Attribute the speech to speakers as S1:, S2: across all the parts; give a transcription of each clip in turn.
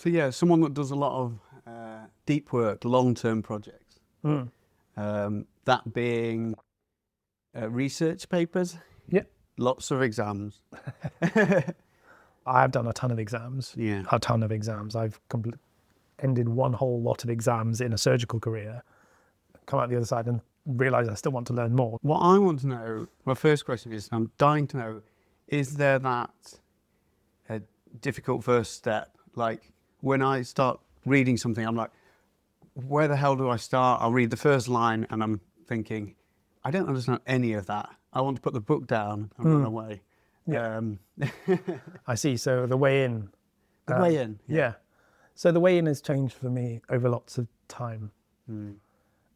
S1: So yeah, someone that does a lot of deep work, long-term projects, that being research papers, lots of exams.
S2: I've done a ton of exams.
S1: Yeah.
S2: A ton of exams. I've ended one whole lot of exams in a surgical career, come out the other side and realise I still want to learn more.
S1: What I want to know, my first question is, I'm dying to know, is there that difficult first step? Like when I start reading something, I'm like, where the hell do I start? I'll read the first line and I'm thinking, I don't understand any of that. I want to put the book down and run away.
S2: Yeah. I see. So the way in.
S1: The way in.
S2: Yeah. So the way in has changed for me over lots of time.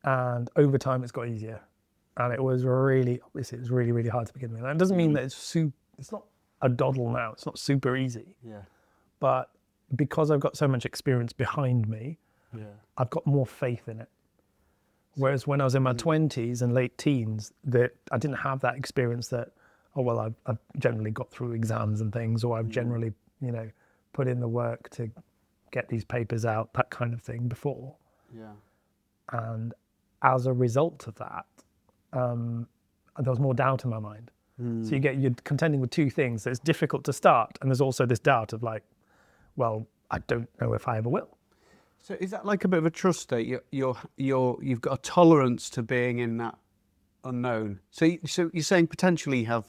S2: And over time it's got easier. And it was really hard to begin with. And it doesn't mean that it's not a doddle now. It's not super easy.
S1: Yeah.
S2: But because I've got so much experience behind me, I've got more faith in it. Whereas when I was in my 20s and late teens, that I didn't have that experience that, I've generally got through exams and things, or I've generally, put in the work to get these papers out, that kind of thing before.
S1: Yeah.
S2: And as a result of that, there was more doubt in my mind. So you're contending with two things. So it's difficult to start, and there's also this doubt of like, well, I don't know if I ever will.
S1: So is that like a bit of a trust state? You've got a tolerance to being in that unknown. So you're saying potentially you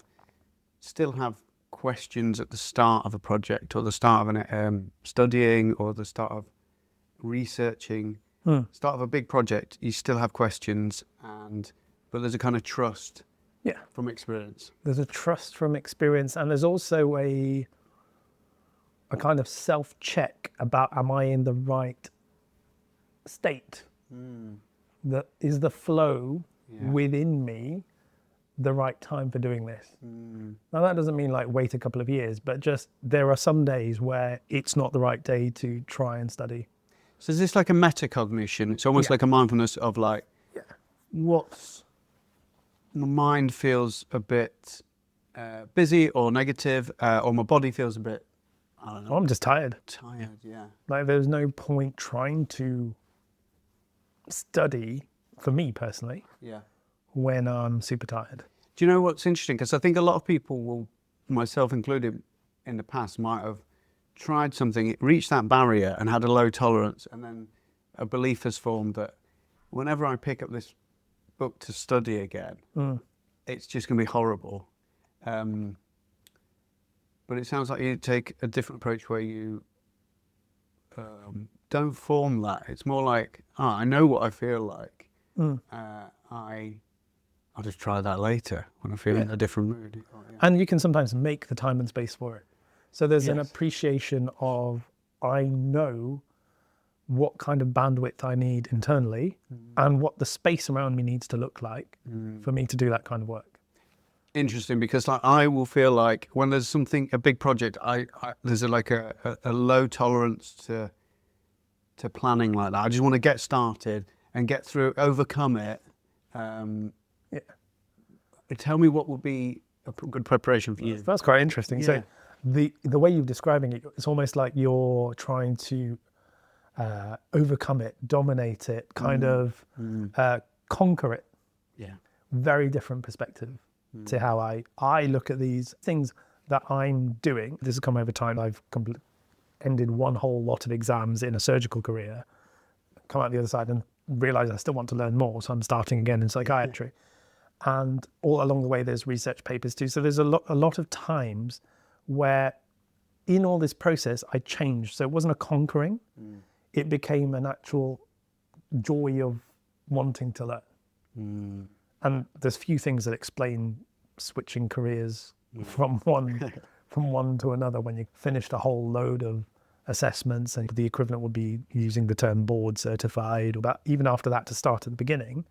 S1: still have questions at the start of a project, or the start of an studying, or the start of researching, start of a big project. You still have questions, but there's a kind of trust.
S2: Yeah.
S1: From experience.
S2: There's a trust from experience, and there's also a kind of self-check about, am I in the right state? That is the flow within me the right time for doing this? Now that doesn't mean like wait a couple of years, but just there are some days where it's not the right day to try and study.
S1: So is this like a metacognition? It's almost like a mindfulness of like, what's my mind feels a bit busy or negative, or my body feels a bit, I don't know.
S2: I'm just tired.
S1: Tired, yeah.
S2: Like there's no point trying to study, for me personally, when I'm super tired.
S1: Do you know what's interesting? Because I think a lot of people will, myself included, in the past might have tried something, reached that barrier and had a low tolerance, and then a belief has formed that whenever I pick up this book to study again, it's just going to be horrible. But it sounds like you take a different approach where you don't form that. It's more like, I know what I feel like. I'll just try that later when I feel in a different mood.
S2: And you can sometimes make the time and space for it. So there's an appreciation of, I know what kind of bandwidth I need internally and what the space around me needs to look like for me to do that kind of work.
S1: Interesting, because like I will feel like when there's something, a big project, there's a low tolerance to planning like that. I just want to get started and get through, overcome it. Tell me what would be a good preparation for you.
S2: That's quite interesting. So the way you're describing it, it's almost like you're trying to overcome it, dominate it, kind of conquer it.
S1: Yeah.
S2: Very different perspective to how I look at these things that I'm doing. This has come over time. I've ended one whole lot of exams in a surgical career, come out the other side and realise I still want to learn more. So I'm starting again in psychiatry. And all along the way, there's research papers too. So there's a lot of times where in all this process, I changed. So it wasn't a conquering. It became an actual joy of wanting to learn. And there's few things that explain switching careers from one to another when you finished a whole load of assessments, and the equivalent would be using the term board certified, but even after that to start at the beginning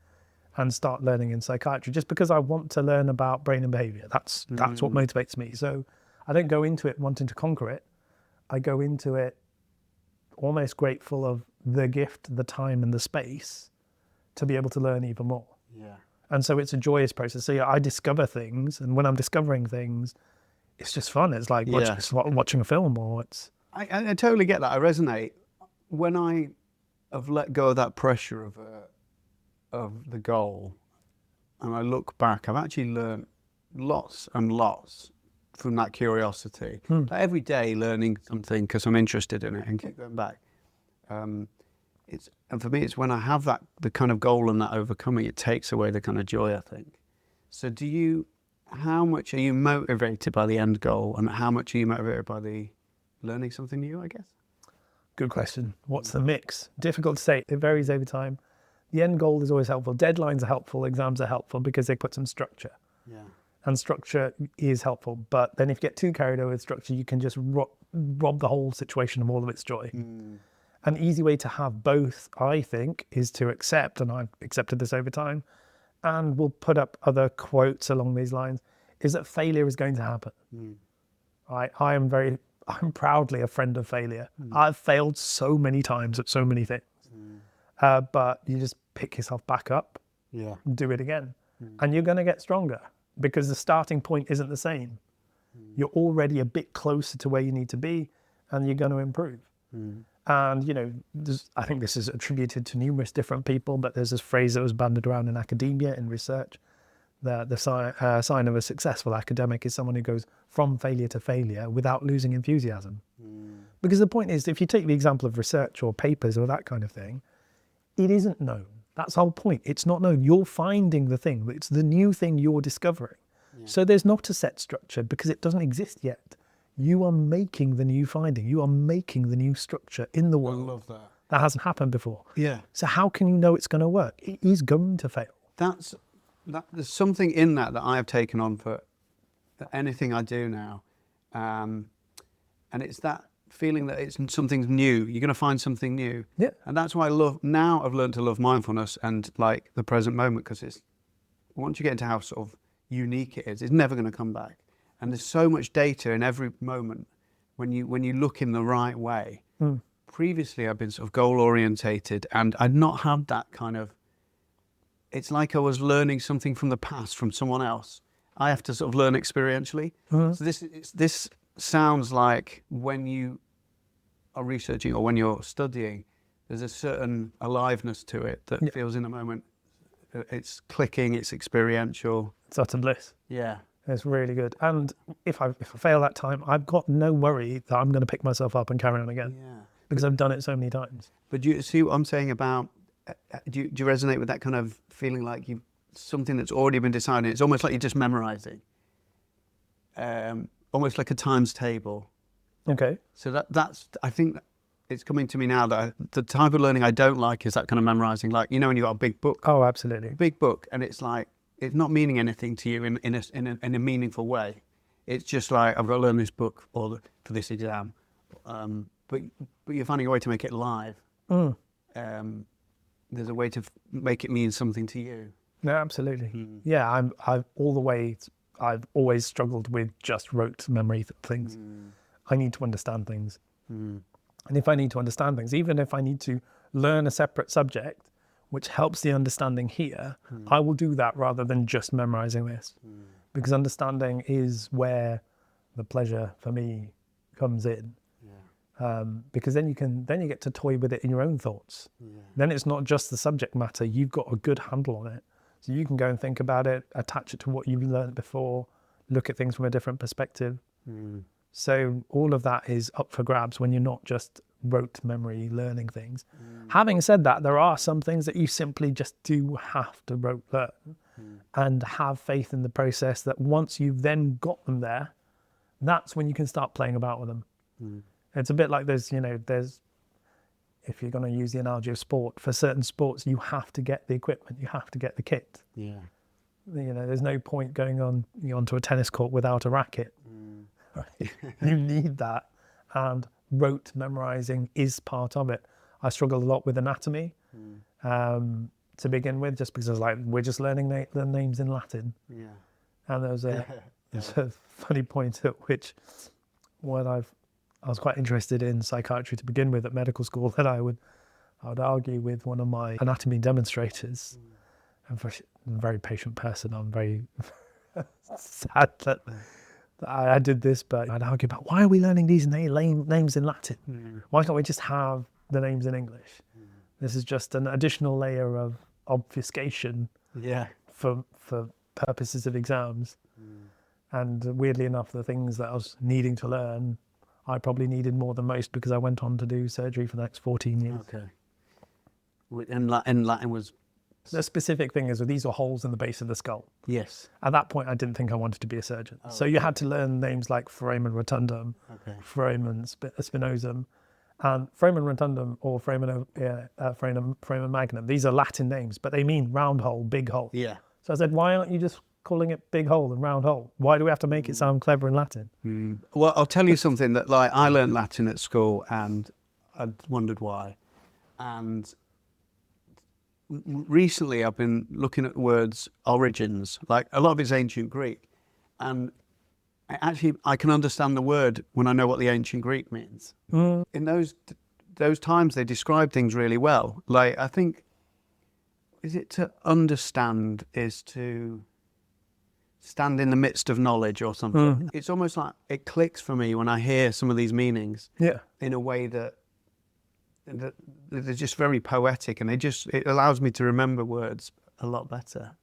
S2: and start learning in psychiatry, just because I want to learn about brain and behavior. That's what motivates me. So I don't go into it wanting to conquer it. I go into it almost grateful of the gift, the time and the space to be able to learn even more.
S1: Yeah.
S2: And so it's a joyous process. So I discover things, and when I'm discovering things, it's just fun. It's like watching a film, or it's...
S1: I totally get that. I resonate. When I have let go of that pressure of the goal, and I look back, I've actually learned lots and lots from that curiosity. Like every day learning something because I'm interested in it and keep going back. And for me, it's when I have the kind of goal and that overcoming, it takes away the kind of joy, I think. So how much are you motivated by the end goal, and how much are you motivated by the learning something new, I guess?
S2: Good question. What's the mix? Difficult to say. It varies over time. The end goal is always helpful. Deadlines are helpful. Exams are helpful because they put some structure.
S1: Yeah.
S2: And structure is helpful. But then if you get too carried away with structure, you can just rob the whole situation of all of its joy. An easy way to have both, I think, is to accept, and I've accepted this over time, and we'll put up other quotes along these lines, is that failure is going to happen. I'm proudly a friend of failure. I've failed so many times at so many things. But you just pick yourself back up, do it again. And you're going to get stronger because the starting point isn't the same. You're already a bit closer to where you need to be, and you're going to improve. And, I think this is attributed to numerous different people, but there's this phrase that was bandied around in academia, in research, that the sign of a successful academic is someone who goes from failure to failure without losing enthusiasm. Because the point is, if you take the example of research or papers or that kind of thing, it isn't known. That's the whole point. It's not known. You're finding the thing. It's the new thing you're discovering. So there's not a set structure because it doesn't exist yet. You are making the new finding. You are making the new structure in the world.
S1: I love that.
S2: That hasn't happened before.
S1: Yeah.
S2: So how can you know it's going to work? It is going to fail.
S1: There's something in that I have taken on for anything I do now. And it's that feeling that something's new. You're going to find something new.
S2: Yeah.
S1: And that's why I've learned to love mindfulness and like the present moment, because once you get into how sort of unique it is, it's never going to come back. And there's so much data in every moment when you look in the right way. Previously, I've been sort of goal orientated, and I'd not had that kind of. It's like I was learning something from the past from someone else. I have to sort of learn experientially. So this sounds like when you are researching or when you're studying, there's a certain aliveness to it that feels in a moment. It's clicking. It's experiential.
S2: It's utter bliss.
S1: Yeah.
S2: It's really good. And if I fail that time, I've got no worry that I'm going to pick myself up and carry on again.
S1: Yeah.
S2: Because I've done it so many times.
S1: But do you see what I'm saying about, do you resonate with that kind of feeling like something that's already been decided? It's almost like you're just memorizing. Almost like a times table.
S2: Okay.
S1: So that's, I think it's coming to me now that the type of learning I don't like is that kind of memorizing. Like, when you've got a big book.
S2: Oh, absolutely.
S1: Big book, and it's like, it's not meaning anything to you in a meaningful way. It's just like, I've got to learn this book for this exam. But you're finding a way to make it live. There's a way to make it mean something to you.
S2: No, absolutely. Yeah, I've always struggled with just rote memory things. I need to understand things. And if I need to understand things, even if I need to learn a separate subject, which helps the understanding here, I will do that rather than just memorizing this. Because understanding is where the pleasure for me comes in. Because then you get to toy with it in your own thoughts. Then it's not just the subject matter, you've got a good handle on it. So you can go and think about it, attach it to what you've learned before, look at things from a different perspective. So all of that is up for grabs when you're not just rote memory learning things. Having said that, there are some things that you simply just do have to rote learn and have faith in the process that once you've then got them there, that's when you can start playing about with them. It's a bit like there's, if you're going to use the analogy of sport, for certain sports, you have to get the equipment, you have to get the kit. There's no point going onto a tennis court without a racket. Right? You need that. And rote memorizing is part of it. I struggle a lot with anatomy to begin with, just because we're just learning the names in Latin. And there's a funny point at which I was quite interested in psychiatry to begin with at medical school, that I would argue with one of my anatomy demonstrators. I'm a very patient person. I'm very sad that I did this, but I'd argue about why are we learning these names in Latin? Why can't we just have the names in English? This is just an additional layer of obfuscation for purposes of exams. And weirdly enough, the things that I was needing to learn, I probably needed more than most because I went on to do surgery for the next 14 years.
S1: Okay. And Latin was...
S2: The specific thing is that these were holes in the base of the skull.
S1: Yes.
S2: At that point, I didn't think I wanted to be a surgeon. So you had to learn names like foramen rotundum, foramen spinosum, and foramen rotundum or foramen magnum. These are Latin names, but they mean round hole, big hole.
S1: Yeah.
S2: So I said, why aren't you just calling it big hole and round hole? Why do we have to make it sound clever in Latin?
S1: Well, I'll tell you something that, like, I learned Latin at school and I wondered why. And recently I've been looking at the words origins, like a lot of it's ancient Greek, and I can understand the word when I know what the ancient Greek means. In those times they describe things really well. Like, I think, is it to understand is to stand in the midst of knowledge or something? It's almost like it clicks for me when I hear some of these meanings in a way that they're just very poetic, and it allows me to remember words a lot better.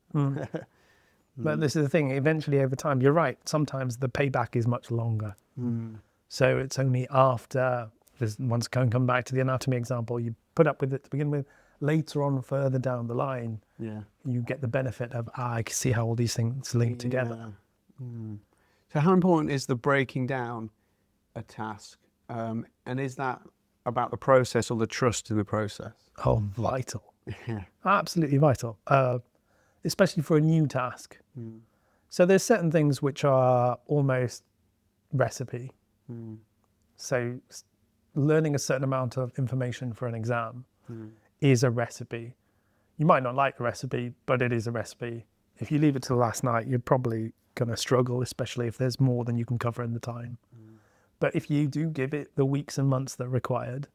S2: But this is the thing, eventually over time, you're right, sometimes the payback is much longer. So it's only after, once come back to the anatomy example, you put up with it to begin with, later on further down the line, you get the benefit of, I can see how all these things link together.
S1: So how important is the breaking down a task? And is that about the process or the trust in the process?
S2: Oh, vital. Absolutely vital, especially for a new task. So there's certain things which are almost recipe. So learning a certain amount of information for an exam is a recipe. You might not like the recipe, but it is a recipe. If you leave it till last night, you're probably going to struggle, especially if there's more than you can cover in the time. But if you do give it the weeks and months that are required,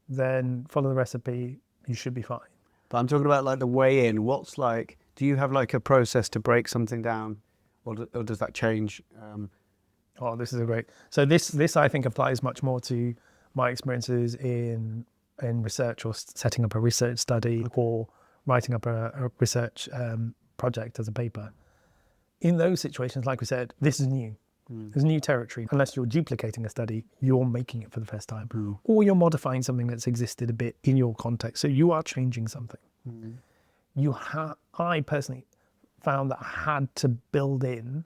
S2: then follow the recipe, you should be fine.
S1: But I'm talking about, like, the way in. What's like, do you have like a process to break something down, or does that change?
S2: Oh, this is a great. So this I think applies much more to my experiences in research, or setting up a research study, or writing up a research project as a paper. In those situations, like we said, this is new. There's new territory. Unless you're duplicating a study, you're making it for the first time, or you're modifying something that's existed a bit in your context. So you are changing something. I personally found that I had to build in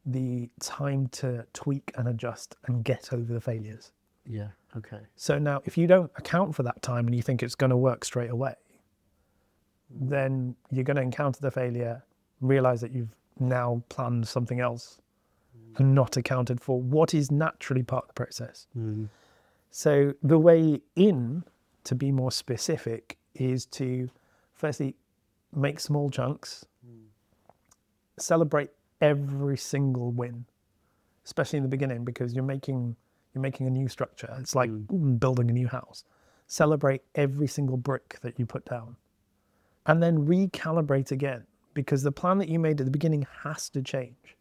S2: the time to tweak and adjust and get over the failures.
S1: Yeah. Okay.
S2: So now, if you don't account for that time and you think it's going to work straight away, then you're going to encounter the failure, realize that you've now planned something else and not accounted for what is naturally part of the process. So the way in, to be more specific, is to firstly make small chunks, celebrate every single win, especially in the beginning, because you're making a new structure. It's like building a new house. Celebrate every single brick that you put down, and then recalibrate again, because the plan that you made at the beginning has to change.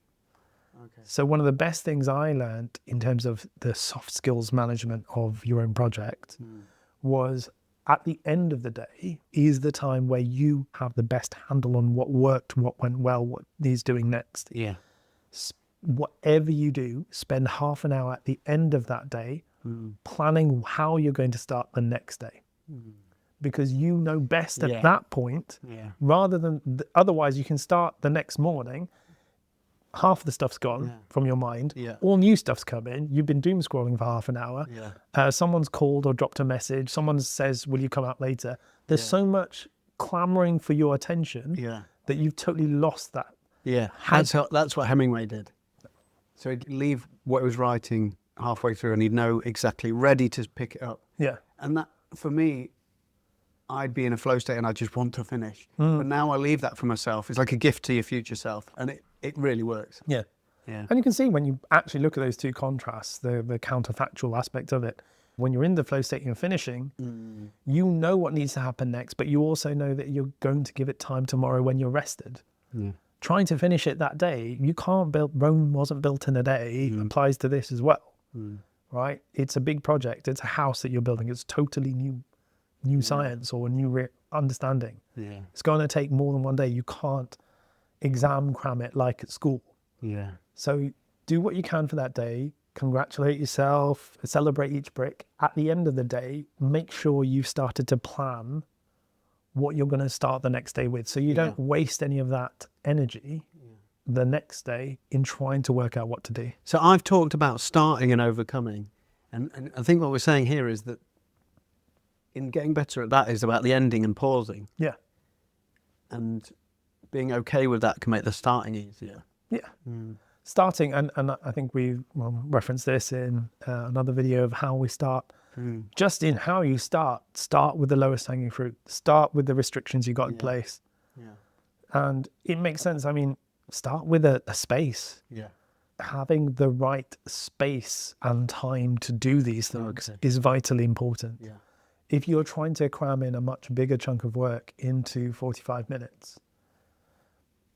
S2: So one of the best things I learned in terms of the soft skills management of your own project was, at the end of the day is the time where you have the best handle on what worked, what went well, what needs doing next.
S1: Yeah.
S2: Whatever you do, spend half an hour at the end of that day planning how you're going to start the next day. Because you know best at that point, rather than otherwise you can start the next morning, half the stuff's gone from your mind, all new stuff's come in, you've been doom scrolling for half an hour, someone's called or dropped a message, someone says, will you come out later? There's so much clamoring for your attention that you've totally lost that.
S1: That's what Hemingway did. So he'd leave what he was writing halfway through and he'd know exactly, ready to pick it up. And that, for me, I'd be in a flow state and I just want to finish. But now I leave that for myself. It's like a gift to your future self, and it really works. And
S2: you can see when you actually look at those two contrasts, the counterfactual aspect of it. When you're in the flow state and you're finishing, you know what needs to happen next, but you also know that you're going to give it time tomorrow when you're rested. trying to finish it that day, you can't build, Rome wasn't built in a day, applies to this as well, right? It's a big project. It's a house that you're building. It's totally new science or a new understanding.
S1: Yeah.
S2: It's going to take more than one day. You can't exam cram it like at school.
S1: Yeah.
S2: So do what you can for that day. Congratulate yourself, celebrate each brick. At the end of the day, make sure you've started to plan what you're going to start the next day with. So you don't waste any of that energy the next day in trying to work out what to do.
S1: So I've talked about starting and overcoming. And I think what we're saying here is that in getting better at that is about the ending and pausing.
S2: Yeah.
S1: And being okay with that can make the starting easier.
S2: Yeah. Starting, and I think we referenced this in another video of how we start. Just in how you start with the lowest hanging fruit, start with the restrictions you got in place.
S1: Yeah.
S2: And it makes sense. I mean, start with a space.
S1: Yeah.
S2: Having the right space and time to do these things is vitally important.
S1: Yeah.
S2: If you're trying to cram in a much bigger chunk of work into 45 minutes,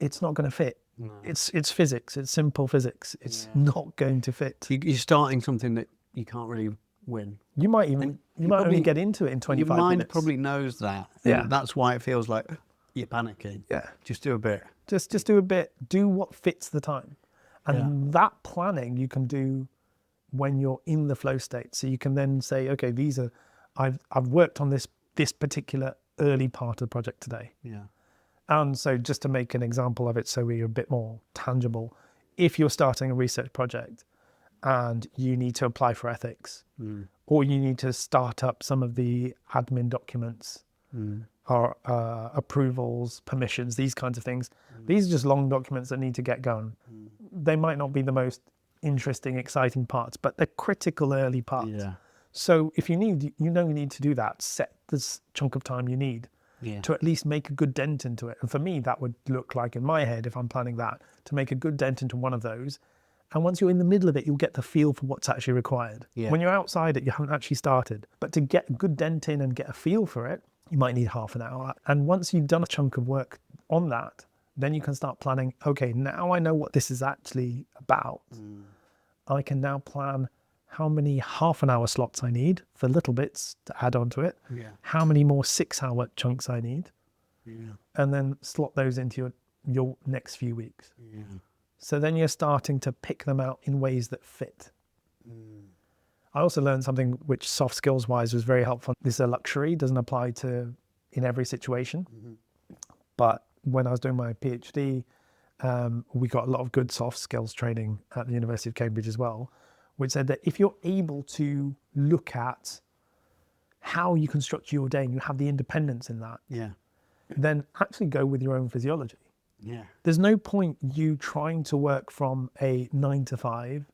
S2: it's not going to fit.
S1: No.
S2: It's physics. It's simple physics. It's not going to fit.
S1: You're starting something that you can't really win.
S2: You might only get into it in 25
S1: minutes. Your mind
S2: minutes.
S1: probably knows that.
S2: Yeah.
S1: And that's why it feels like you're panicking.
S2: Yeah.
S1: Just do a bit.
S2: Just do a bit. Do what fits the time. And that planning you can do when you're in the flow state. So you can then say, okay, I've worked on this particular early part of the project today.
S1: Yeah.
S2: And so just to make an example of it so we're a bit more tangible, if you're starting a research project and you need to apply for ethics, or you need to start up some of the admin documents or approvals, permissions, these kinds of things, these are just long documents that need to get going. They might not be the most interesting, exciting parts, but they're critical early parts.
S1: Yeah.
S2: So if you need to do that, set this chunk of time you need to at least make a good dent into it. And for me, that would look like in my head, if I'm planning that, to make a good dent into one of those. And once you're in the middle of it, you'll get the feel for what's actually required. Yeah. When you're outside it, you haven't actually started. But to get a good dent in and get a feel for it, you might need half an hour. And once you've done a chunk of work on that, then you can start planning, okay, now I know what this is actually about. I can now plan how many half-an-hour slots I need for little bits to add on to it, how many more 6-hour chunks I need, and then slot those into your next few weeks. So then you're starting to pick them out in ways that fit. I also learned something which soft skills-wise was very helpful. This is a luxury, doesn't apply to in every situation. But when I was doing my PhD, we got a lot of good soft skills training at the University of Cambridge as well, which said that if you're able to look at how you construct your day and you have the independence in that, then actually go with your own physiology. There's no point you trying to work from a 9 to 5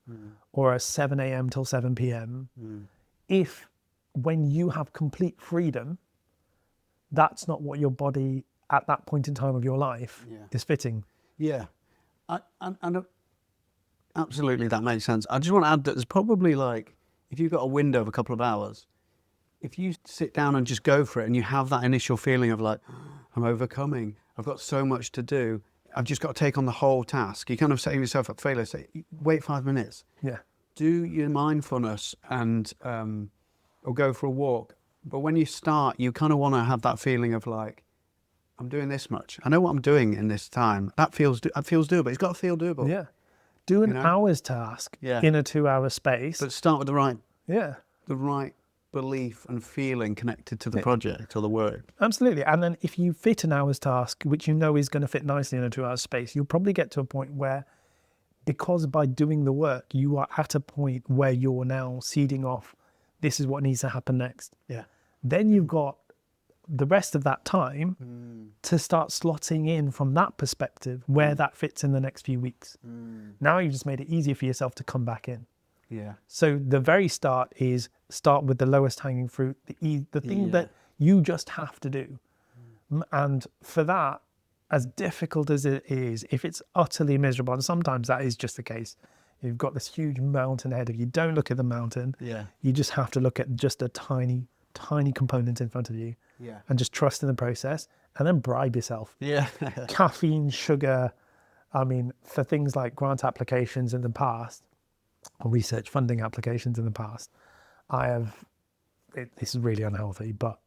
S2: or a 7 a.m. till 7 p.m. If when you have complete freedom, that's not what your body at that point in time of your life is fitting.
S1: Yeah. And absolutely, that makes sense. I just want to add that there's probably like, if you've got a window of a couple of hours, if you sit down and just go for it and you have that initial feeling of like, I'm overcoming, I've got so much to do, I've just got to take on the whole task. You kind of set yourself up for failure. Say, wait 5 minutes.
S2: Yeah.
S1: Do your mindfulness and or go for a walk. But when you start, you kind of want to have that feeling of like, I'm doing this much. I know what I'm doing in this time. That feels doable. It's got to feel doable.
S2: Yeah. Do an hour's task in a 2-hour space.
S1: But start with the right
S2: the
S1: belief and feeling connected to the project or the work.
S2: Absolutely. And then if you fit an hour's task, which you know is going to fit nicely in a 2-hour space, you'll probably get to a point where, because by doing the work, you are at a point where you're now seeding off, this is what needs to happen next.
S1: Yeah.
S2: Then you've got the rest of that time to start slotting in from that perspective where that fits in the next few weeks. Now you've just made it easier for yourself to come back in.
S1: Yeah.
S2: So the very start is start with the lowest hanging fruit, the thing that you just have to do. And for that, as difficult as it is, if it's utterly miserable, and sometimes that is just the case, you've got this huge mountain ahead of you, don't look at the mountain. You just have to look at just a tiny component in front of you and just trust in the process and then bribe yourself. Caffeine, sugar, I mean, for things like grant applications in the past, or research funding applications in the past, this is really unhealthy, but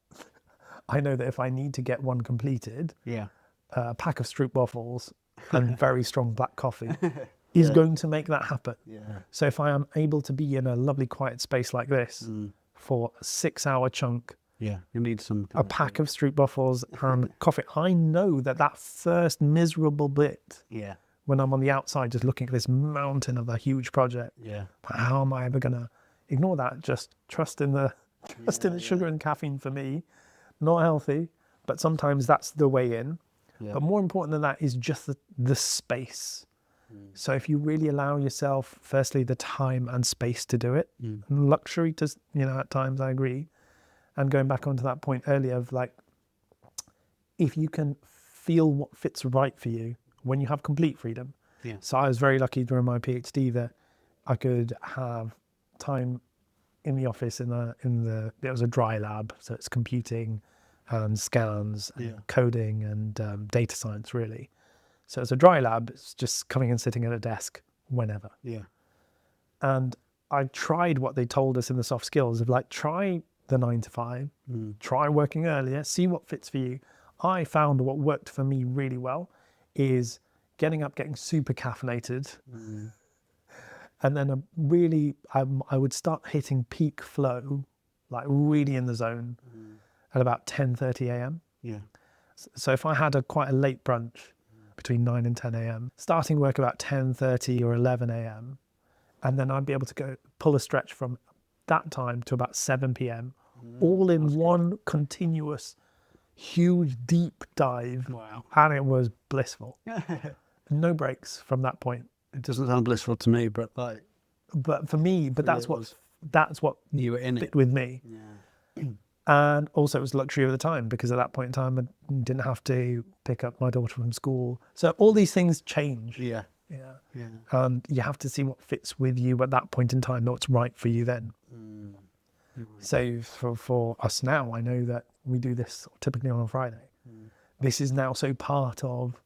S2: I know that if I need to get one completed,
S1: Yeah.
S2: a pack of Stroop waffles and very strong black coffee is going to make that happen.
S1: Yeah.
S2: So if I am able to be in a lovely quiet space like this for a 6-hour chunk,
S1: Yeah. You need some.
S2: a pack of Stroop waffles and coffee, I know that first miserable bit
S1: Yeah.
S2: when I'm on the outside just looking at this mountain of a huge project,
S1: Yeah.
S2: how am I ever going to ignore that? Just trust in the sugar and caffeine for me. Not healthy, but sometimes that's the way in.
S1: Yeah.
S2: But more important than that is just the space. So if you really allow yourself, firstly, the time and space to do it, and luxury to, at times, I agree. And going back onto that point earlier of like, if you can feel what fits right for you when you have complete freedom.
S1: Yeah.
S2: So I was very lucky during my PhD that I could have time in the office there was a dry lab, so it's computing and scans and coding and data science really. So it's a dry lab, it's just coming and sitting at a desk whenever.
S1: Yeah.
S2: And I tried what they told us in the soft skills of like, try the 9 to 5, try working earlier, see what fits for you. I found what worked for me really well is getting up, getting super caffeinated. And then I would start hitting peak flow, like really in the zone at about 10:30 a.m.
S1: Yeah.
S2: So if I had quite a late brunch between 9 and 10 a.m., starting work about 10:30 or 11 a.m., and then I'd be able to go pull a stretch from that time to about 7 p.m., all in one continuous, huge, deep dive.
S1: Wow.
S2: And it was blissful. No breaks from that point.
S1: It doesn't sound blissful to me, but like.
S2: But for me, that's what
S1: You were in
S2: fit
S1: it.
S2: with me.
S1: Yeah.
S2: And also it was luxury of the time because at that point in time, I didn't have to pick up my daughter from school. So all these things change.
S1: Yeah.
S2: Yeah.
S1: Yeah.
S2: And you have to see what fits with you at that point in time, not what's right for you then. So for us now, I know that we do this typically on a Friday. This is now so part of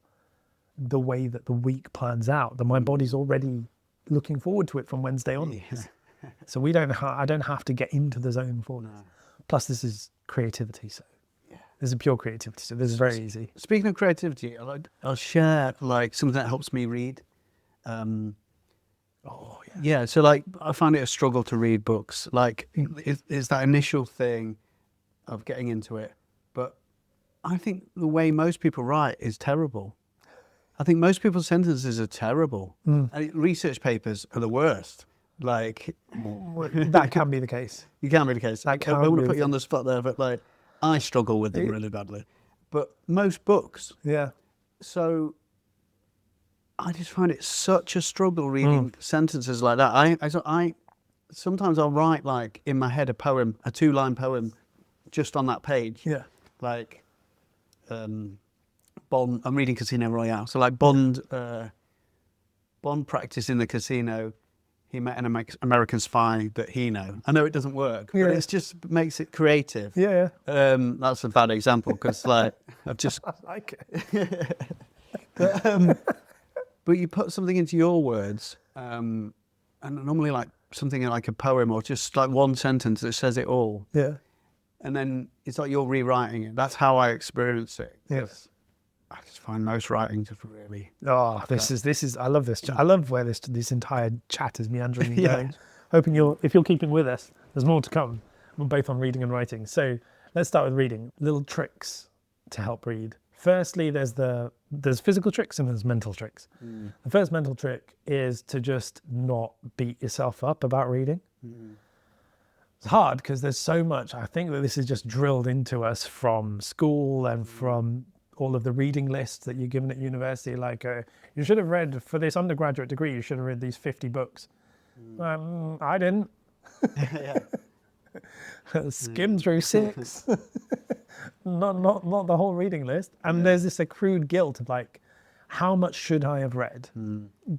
S2: the way that the week plans out that my body's already looking forward to it from Wednesday onwards. So I don't have to get into the zone for this. Plus this is creativity. So this is pure creativity. So this is very easy.
S1: Speaking of creativity, I'll share like something that helps me read. Yeah. So like I find it a struggle to read books. Like it's that initial thing of getting into it. But I think the way most people write is terrible. I think most people's sentences are terrible. Research papers are the worst. Like
S2: That can be the case.
S1: you can't be the case. I
S2: That can
S1: don't want
S2: be
S1: to
S2: the
S1: put you on the spot there, but like I struggle with them really badly. But most books.
S2: Yeah.
S1: So I just find it such a struggle reading sentences like that. I sometimes I'll write like in my head a 2-line poem, just on that page.
S2: Yeah.
S1: Like, Bond. I'm reading Casino Royale. So like Bond practiced in the casino. He met an American spy that he knew. I know it doesn't work, but it just makes it creative.
S2: Yeah.
S1: That's a bad example because like I've just.
S2: I like it.
S1: But you put something into your words, and normally like something like a poem or just like one sentence that says it all.
S2: Yeah.
S1: And then it's like you're rewriting it. That's how I experience it.
S2: Yes.
S1: I just find most writing just really.
S2: Oh, this is. I love this. I love where this entire chat is meandering and going. Hoping if you're keeping with us, there's more to come. We're both on reading and writing. So let's start with reading. Little tricks to help read. Firstly, there's physical tricks and there's mental tricks. The first mental trick is to just not beat yourself up about reading. It's hard because there's so much. I think that this is just drilled into us from school and from all of the reading lists that you're given at university. Like, you should have read, for this undergraduate degree, you should have read these 50 books. I didn't. Skimmed through 6. not the whole reading list. And there's this accrued guilt of like, how much should I have read?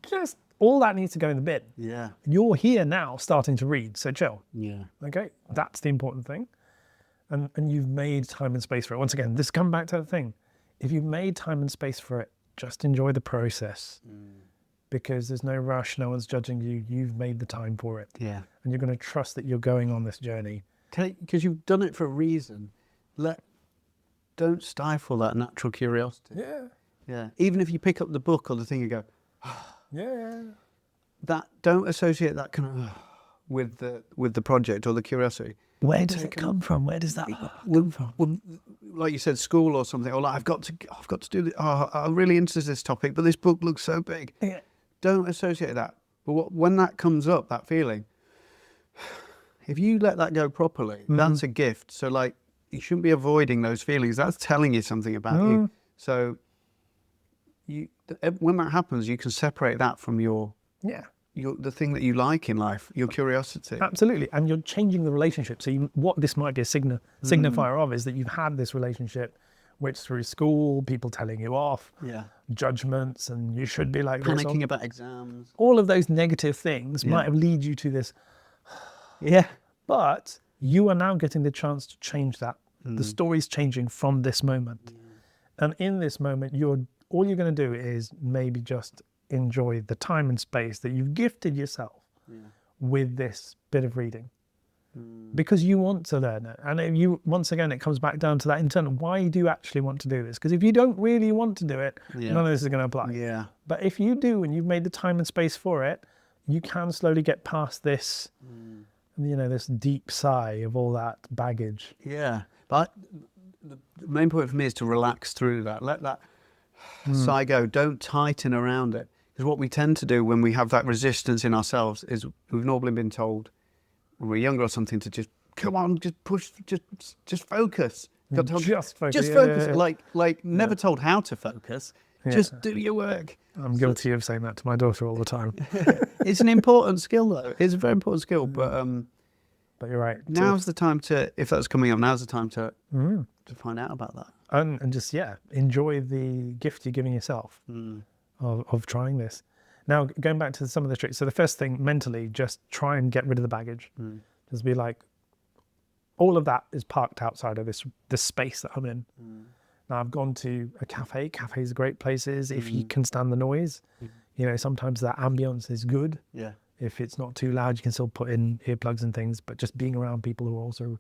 S2: Just all that needs to go in the bin.
S1: Yeah.
S2: You're here now starting to read, so chill.
S1: Yeah.
S2: Okay, that's the important thing. And you've made time and space for it. Once again, this comes back to the thing. If you've made time and space for it, just enjoy the process, because there's no rush, no one's judging you, you've made the time for it.
S1: Yeah.
S2: And you're going to trust that you're going on this journey.
S1: Because you've done it for a reason. Don't stifle that natural curiosity.
S2: Yeah.
S1: Yeah. Even if you pick up the book or the thing, you go,
S2: Yeah.
S1: don't associate that kind of with the project or the curiosity.
S2: Where does it come from? Where does that come from?
S1: Well, like you said, school or something, or like I've got to do this. Oh, I'm really into this topic, but this book looks so big.
S2: Yeah.
S1: Don't associate that. But when that comes up, that feeling, if you let that go properly, that's a gift. So like, you shouldn't be avoiding those feelings. That's telling you something about you. So when that happens, you can separate that from the thing that you like in life, your curiosity.
S2: Absolutely. And you're changing the relationship. So what this might be a signifier of is that you've had this relationship, which through school, people telling you off, judgments, and you should be like this.
S1: Panicking about exams.
S2: All of those negative things might have lead you to this.
S1: Yeah.
S2: But you are now getting the chance to change that. The story's changing from this moment. And in this moment, all you're going to do is maybe just enjoy the time and space that you've gifted yourself with this bit of reading, because you want to learn it. And once again, it comes back down to that internal, why do you actually want to do this? Because if you don't really want to do it, none of this is going to apply.
S1: Yeah.
S2: But if you do, and you've made the time and space for it, you can slowly get past this, this deep sigh of all that baggage.
S1: Yeah. But the main point for me is to relax through that. Let that sigh go. Don't tighten around it. Because what we tend to do when we have that resistance in ourselves is we've normally been told when we're younger or something to just, come on, just push, just focus.
S2: Just focus.
S1: Just focus. Like never told how to focus.
S2: Yeah.
S1: Just do your work.
S2: I'm guilty of saying that to my daughter all the time.
S1: It's an important skill, though. It's a very important skill. But
S2: you're right.
S1: Now's the time to, if that's coming up, now's the time to find out about that.
S2: And just, enjoy the gift you're giving yourself of trying this. Now, going back to some of the tricks. So the first thing, mentally, just try and get rid of the baggage. Just be like, all of that is parked outside of this space that I'm in. Now, I've gone to a cafe. Cafes are great places if you can stand the noise. Sometimes that ambience is good.
S1: Yeah.
S2: If it's not too loud, you can still put in earplugs and things, but just being around people who are also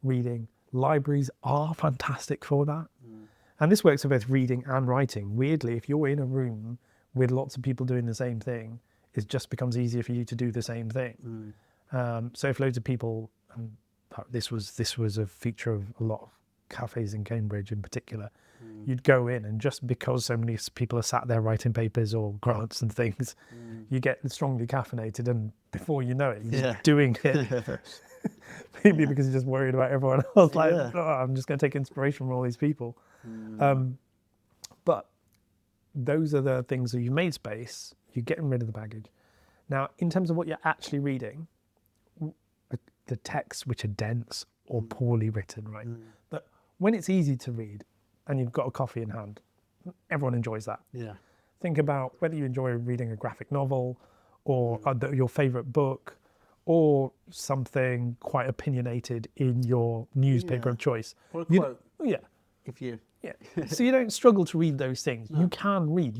S2: reading. Libraries are fantastic for that. And this works for both reading and writing. Weirdly, if you're in a room with lots of people doing the same thing, it just becomes easier for you to do the same thing. So if loads of people, and this was a feature of a lot of cafes in Cambridge in particular, you'd go in, and just because so many people are sat there writing papers or grants and things, you get strongly caffeinated, and before you know it, you're just doing it. Maybe because you're just worried about everyone else. I'm just going to take inspiration from all these people. But those are the things that you've made space, you're getting rid of the baggage. Now, in terms of what you're actually reading, the texts which are dense or poorly written, right? But when it's easy to read and you've got a coffee in hand, everyone enjoys that.
S1: Yeah.
S2: Think about whether you enjoy reading a graphic novel or your favorite book, or something quite opinionated in your newspaper of choice.
S1: Or a quote.
S2: If you so you don't struggle to read those things. You can read,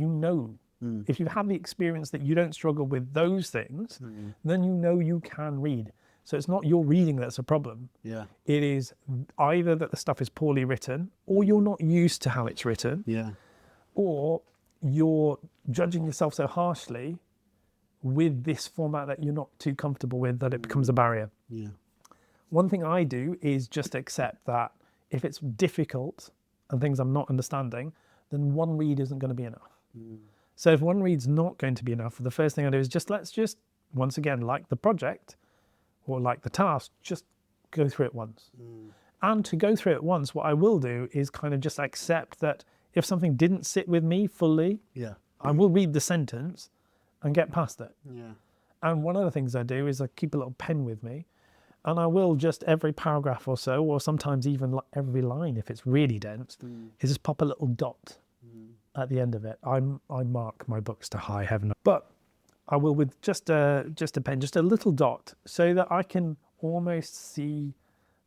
S2: If you have the experience that you don't struggle with those things, then you can read. So it's not your reading that's a problem.
S1: Yeah.
S2: It is either that the stuff is poorly written, or you're not used to how it's written.
S1: Yeah.
S2: Or you're judging yourself so harshly with this format that you're not too comfortable with that it becomes a barrier.
S1: Yeah.
S2: One thing I do is just accept that if it's difficult and things I'm not understanding, then one read isn't going to be enough. So if one read's not going to be enough, the first thing I do is let's once again, like the project or like the task, just go through it once. And to go through it once, what I will do is kind of just accept that if something didn't sit with me fully, I will read the sentence and get past it.
S1: Yeah.
S2: And one of the things I do is I keep a little pen with me, and I will just every paragraph or so, or sometimes even every line if it's really dense, is just pop a little dot at the end of it. I mark my books to high heaven, but I will with just a pen, just a little dot, so that I can almost see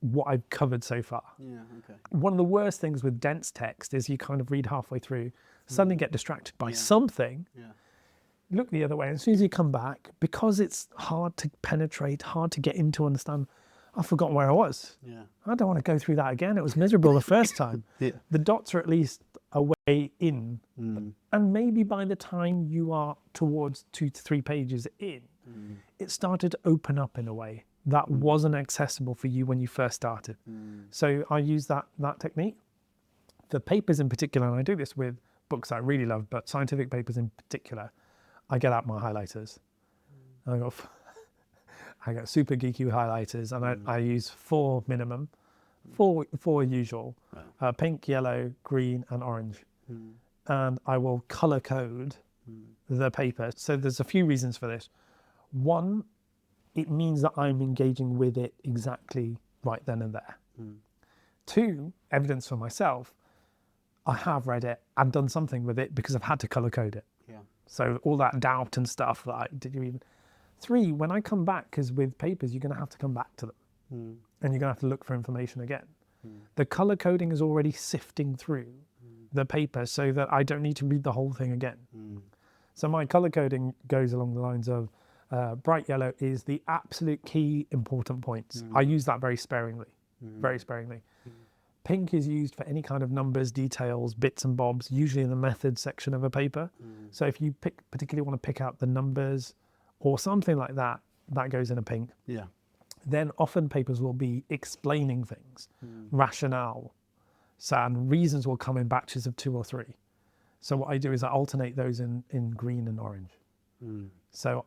S2: what I've covered so far.
S1: Yeah. Okay.
S2: One of the worst things with dense text is you kind of read halfway through suddenly get distracted by
S1: Yeah.
S2: something,
S1: Yeah.
S2: look the other way. And as soon as you come back, because it's hard to penetrate, hard to get into, understand, I've forgotten where I was.
S1: Yeah.
S2: I don't want to go through that again. It was miserable the first time.
S1: Yeah.
S2: The dots are at least a way in.
S1: Mm.
S2: And maybe by the time you are towards 2 to 3 pages in, it started to open up in a way that wasn't accessible for you when you first started. So I use that technique. The papers in particular, and I do this with books I really love, but scientific papers in particular, I get out my highlighters. I got super geeky highlighters, and I use 4 minimum, four usual, pink, yellow, green, and orange. And I will color code the paper. So there's a few reasons for this. One, it means that I'm engaging with it exactly right then and there. 2, evidence for myself, I have read it and done something with it because I've had to color code it.
S1: Yeah.
S2: So all that doubt and stuff, like, did you even... 3, when I come back, because with papers, you're going to have to come back to them. And you're going to have to look for information again. The color coding is already sifting through the paper so that I don't need to read the whole thing again. So my color coding goes along the lines of bright yellow is the absolute key important points. I use that very sparingly, very sparingly. Pink is used for any kind of numbers, details, bits and bobs, usually in the methods section of a paper. So if you particularly want to pick out the numbers or something like that, that goes in a pink.
S1: Yeah.
S2: Then often papers will be explaining things, rationale, and reasons will come in batches of 2 or 3. So what I do is I alternate those in green and orange. So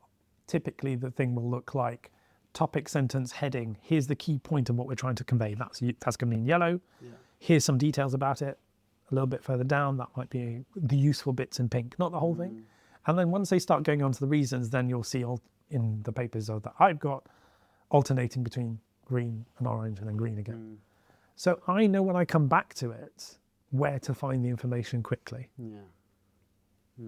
S2: typically the thing will look like topic, sentence, heading. Here's the key point of what we're trying to convey. That's going to be in yellow.
S1: Yeah.
S2: Here's some details about it. A little bit further down, that might be the useful bits in pink, not the whole thing. And then once they start going on to the reasons, then you'll see in the papers that I've got alternating between green and orange and then green again. So I know when I come back to it, where to find the information quickly.
S1: Yeah.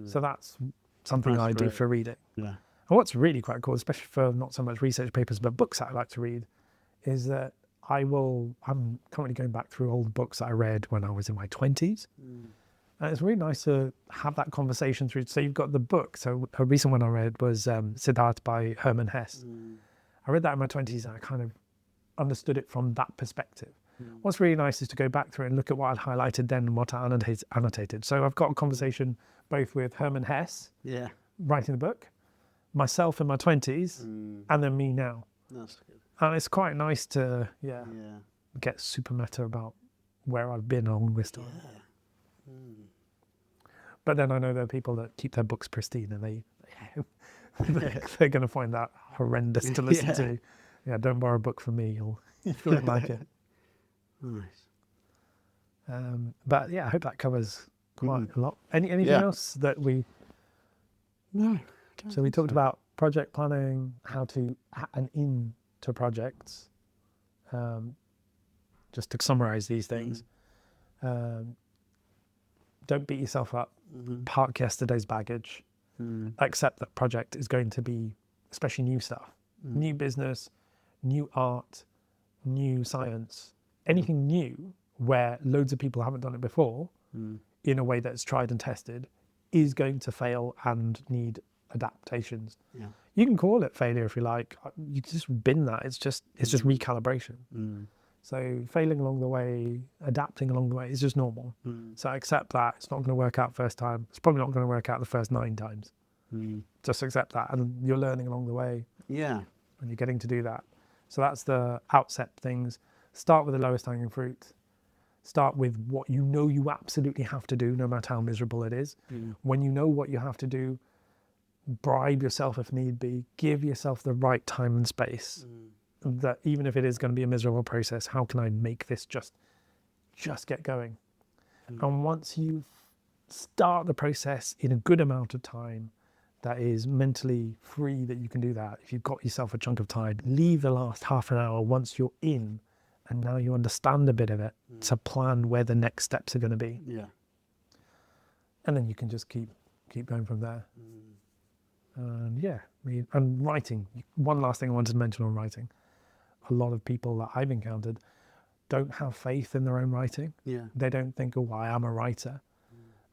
S2: So that's something
S1: That's
S2: I do
S1: great.
S2: for reading.
S1: Yeah.
S2: And what's really quite cool, especially for not so much research papers, but books that I like to read, is that I'm currently going back through old books that I read when I was in my 20s. And it's really nice to have that conversation through. So you've got the book. So a recent one I read was Siddhartha by Hermann Hesse. I read that in my 20s and I kind of understood it from that perspective. What's really nice is to go back through and look at what I'd highlighted then and what I annotated. So I've got a conversation both with Hermann Hesse,
S1: Yeah.
S2: writing the book, myself in my 20s, and then me now.
S1: That's good.
S2: And it's quite nice to,
S1: Yeah.
S2: get super meta about where I've been along this time. But then I know there are people that keep their books pristine and they're going to find that horrendous to listen to. Yeah, don't borrow a book from me. You won't like it.
S1: Nice.
S2: But yeah, I hope that covers quite a lot. Anything else that we...
S1: No.
S2: So we talked about project planning, how to and into projects. Just to summarize these things. Don't beat yourself up. Park yesterday's baggage. Accept that project is going to be, especially new stuff, new business, new art, new science, anything new where loads of people haven't done it before in a way that's tried and tested is going to fail and need adaptations.
S1: Yeah.
S2: You can call it failure if you like. You can just bin that. It's just recalibration. So failing along the way, adapting along the way is just normal. So accept that it's not going to work out first time. It's probably not going to work out the first 9 times. Just accept that, and you're learning along the way.
S1: Yeah.
S2: And you're getting to do that. So that's the outset things. Start with the lowest hanging fruit. Start with what you know you absolutely have to do, no matter how miserable it is. When you know what you have to do, bribe yourself if need be. Give yourself the right time and space. That even if it is going to be a miserable process, how can I make this just get going? And once you start the process in a good amount of time, that is mentally free, that you can do that. If you've got yourself a chunk of time, leave the last half an hour once you're in, and now you understand a bit of it to plan where the next steps are going to be.
S1: Yeah.
S2: And then you can just keep going from there. And writing. One last thing I wanted to mention on writing. A lot of people that I've encountered don't have faith in their own writing.
S1: Yeah.
S2: They don't think, oh, I am a writer.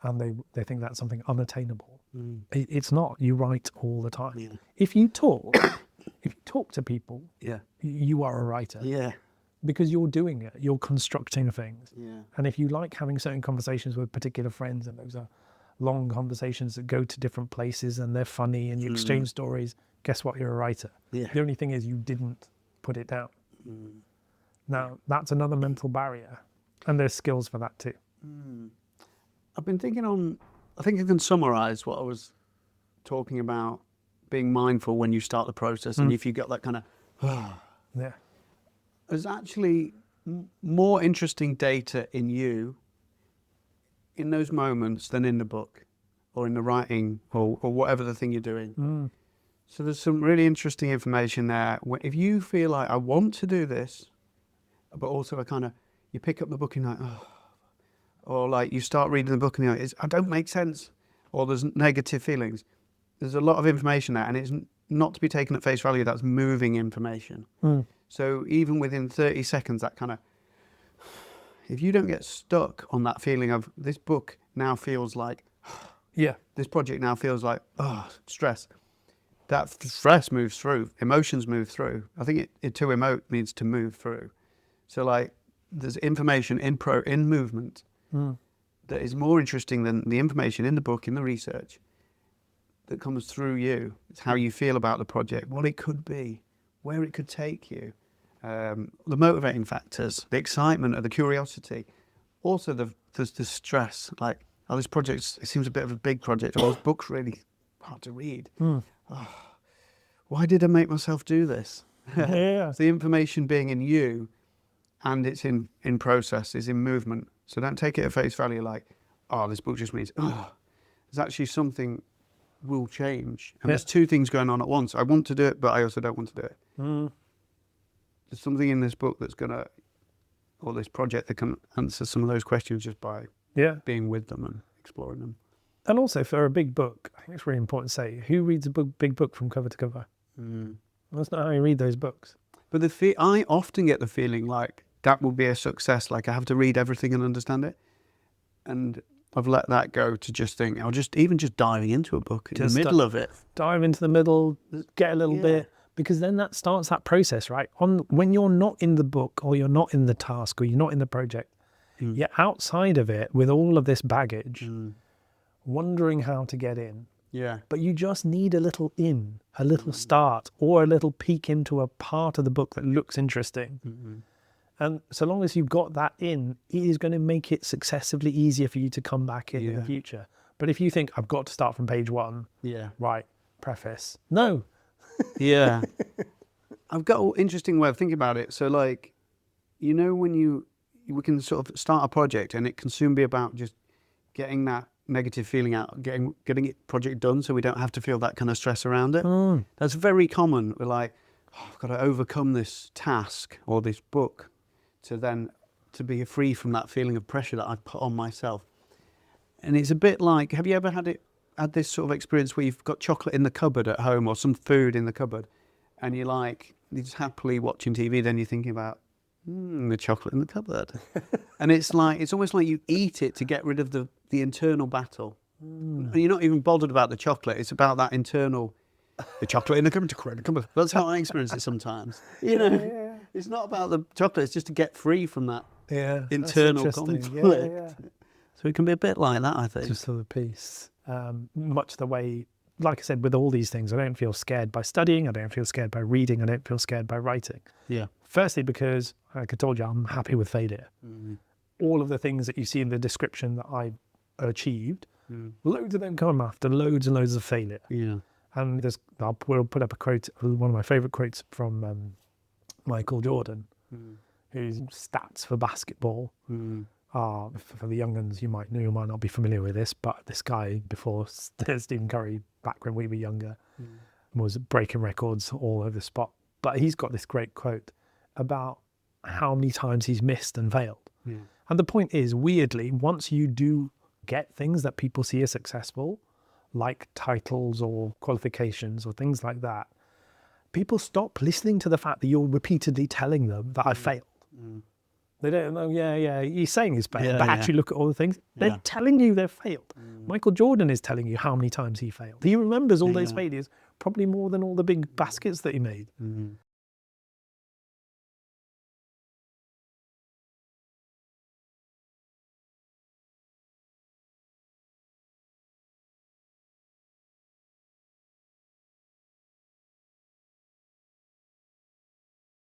S2: and they think that's something unattainable. It's not. You write all the time.
S1: Yeah.
S2: If you talk to people,
S1: Yeah.
S2: you are a writer.
S1: Yeah.
S2: Because you're doing it, you're constructing things.
S1: Yeah.
S2: And if you like having certain conversations with particular friends, and those are long conversations that go to different places and they're funny and you exchange stories, guess what? You're a writer.
S1: Yeah.
S2: The only thing is you didn't put it down. Now, that's another mental barrier. And there's skills for that too.
S1: I've been thinking I think I can summarize what I was talking about, being mindful when you start the process. And if you got that kind of,
S2: Yeah.
S1: there's actually more interesting data in you in those moments than in the book or in the writing or whatever the thing you're doing. So there's some really interesting information there. If you feel like I want to do this, but also you pick up the book and you're like, oh, or like you start reading the book and you're like, I don't make sense, or there's negative feelings. There's a lot of information there, and it's not to be taken at face value. That's moving information. So even within 30 seconds, that kind of, if you don't get stuck on that feeling of this book now feels like, this project now feels like, stress. That stress moves through, emotions move through. I think it to emote means to move through. So like there's information in movement that is more interesting than the information in the book, in the research, that comes through you. It's how you feel about the project, what it could be, where it could take you, the motivating factors, the excitement or the curiosity. Also there's the stress, like, this project, it seems a bit of a big project, or this book's really hard to read. Why did I make myself do this? It's the information being in you, and it's in process, is in movement. So don't take it at face value like, this book just means, there's actually something will change. And there's two things going on at once. I want to do it, but I also don't want to do it. There's something in this book that's or this project that can answer some of those questions just by being with them and exploring them.
S2: And also for a big book, I think it's really important to say, who reads a big book from cover to cover? That's not how you read those books.
S1: But I often get the feeling like that will be a success. Like I have to read everything and understand it. And I've let that go to just think, even just diving into a book in the middle of it.
S2: Dive into the middle, get a little bit, because then that starts that process, right? When you're not in the book, or you're not in the task, or you're not in the project, you're outside of it with all of this baggage, wondering how to get in.
S1: Yeah.
S2: But you just need a little a little start, or a little peek into a part of the book that looks interesting. And so long as you've got that it is going to make it successively easier for you to come back in the future. But if you think, I've got to start from page 1, right, preface. No.
S1: I've got an interesting way of thinking about it. So like, when we can sort of start a project, and it can soon be about just getting that negative feeling out, getting it project done, so we don't have to feel that kind of stress around it. That's very common. We're like, I've got to overcome this task or this book to be free from that feeling of pressure that I've put on myself. And it's a bit like, have you ever had this sort of experience where you've got chocolate in the cupboard at home, or some food in the cupboard, and you're just happily watching TV, then you're thinking about the chocolate in the cupboard. And it's almost like you eat it to get rid of the internal battle. And you're not even bothered about the chocolate. It's about that internal, the chocolate in the cupboard. That's how I experience it sometimes. It's not about the chocolate. It's just to get free from that internal conflict. So it can be a bit like that, I think.
S2: Just for the peace. Much the way, like I said, with all these things, I don't feel scared by studying. I don't feel scared by reading. I don't feel scared by writing. Firstly, because, like I told you, I'm happy with failure. All of the things that you see in the description that I've achieved, loads of them come after loads and loads of failure. And we'll put up a quote, one of my favourite quotes from Michael Jordan, whose stats for basketball are, for the young ones, you might not be familiar with this, but this guy, before Stephen Curry, back when we were younger, was breaking records all over the spot. But he's got this great quote about how many times he's missed and failed. And the point is, weirdly, once you do get things that people see as successful, like titles or qualifications or things like that, people stop listening to the fact that you're repeatedly telling them that I failed. They don't know, yeah, he's saying he's failed,
S1: Yeah,
S2: but
S1: yeah.
S2: actually look at all the things. They're
S1: Yeah.
S2: telling you they've failed. Michael Jordan is telling you how many times he failed. He remembers all those
S1: Yeah.
S2: failures, probably more than all the big baskets that he made.